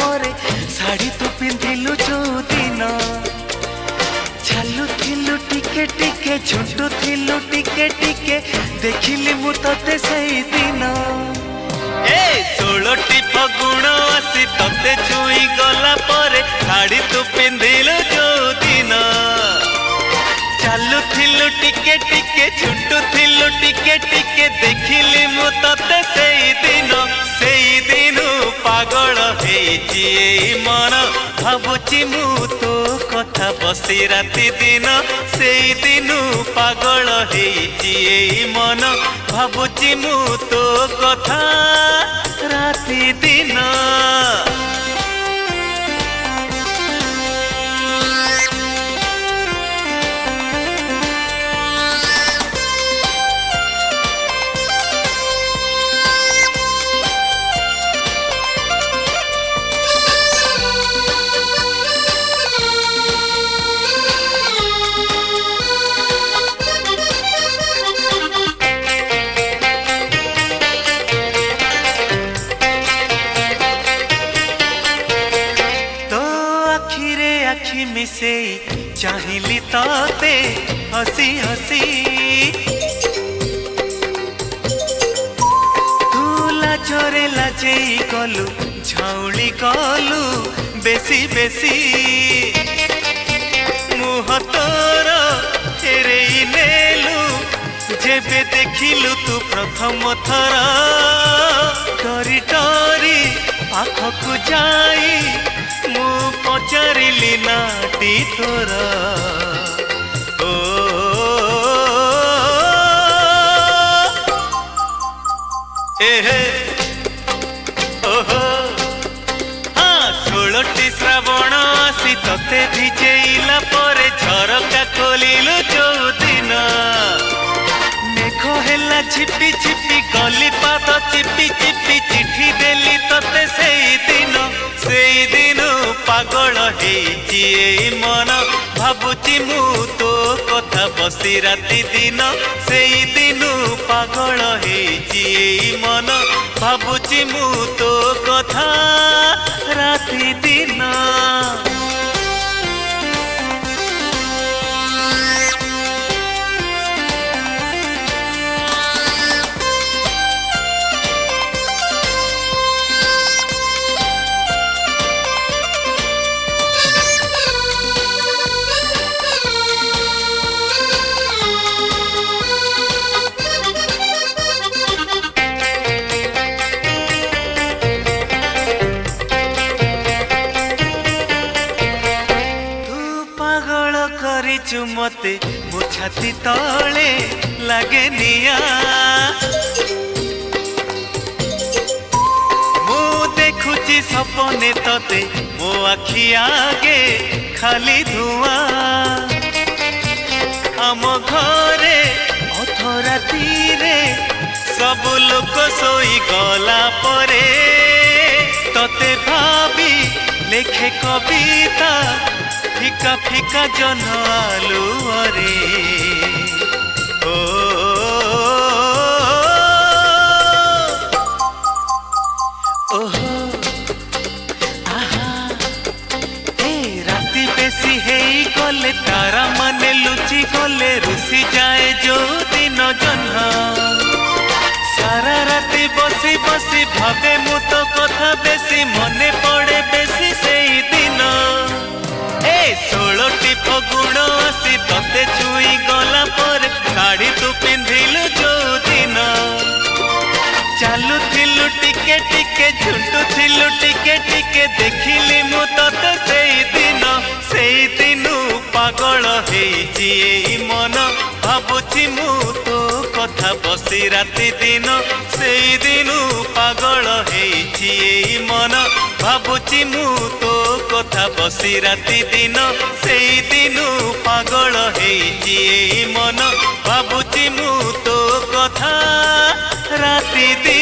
परे शाढ़ी तू पिंधिलु जो दिन चालुथिलु टिके टिके झुंटुथिलु टिके टिके देखिली मु तते सेई दिन ए 16टी फगुण आसी तते छुई गला परे शाढ़ी तू पिंधिलु जो दिन चालुथिलु टिके टिके झुंटुथिलु टिके टिके देखिली मु तते सेई दिन पागल हेची एई मन भाबुची मु तो कथा बसी राति दिन सेई दिन पागल हेची एई मन भाबुची मु तो कथा राति दिन आखि मिसे चाहिली ताते हसी हसी तू लाजरे लाजे गलु झाउली गलु बेसी बेसी मुह तोर तेरे नेलु जेबे देखिलु तू प्रथम थर डरी डरी पाखकु जाई मु पचारिली नाटी तोरा ओ एहे ओहो हाँ 16टी श्रावण आसी तते भिजेइला परे झरका खोलिलु जो दिन मेघ हेला छिपी छिपी गली पाद चिपी चिपी चिठी देली तते सेई दिन पागल हेची एई मन भाबुची मु तो कथा बसी राति दिन सेई दिन पागल हेची एई मन भाबुची मु तो कथा राति दिन करिचु मते मो छाती तले लागे निया मु देखुची सपने तते मो आखि आगे खाली धुआं आम घरे अधराती रे सब लोक सोई गला परे तते भाभी लेखे कविता फिका फिका जन आलुअरे ओ ओहो आहा ए राति बेसी हेई गले तारा माने लुचि गले रुसी जाए जो दिन जन्ह सारा राति बसी बसी भावे मु तो कथा बेसी मने पड़े बेसी सेई दिन 16टी फगुण आसी तते छुई गला पर शाढ़ी तू पिंधिलु जो दिन चालुथिलु टिके टिके झुंटुथिलु टिके टिके देखिली मु तते सेई दिन पागल हेची एई मन भाबुची मु तो कथा बसी राति दिन सेई दिन पागल हेची एई मन भाबुची मु तो कथा बसी राति दिन सेई दिन पागल हेची एई मन भाबुची मु तो कथा राति दिन।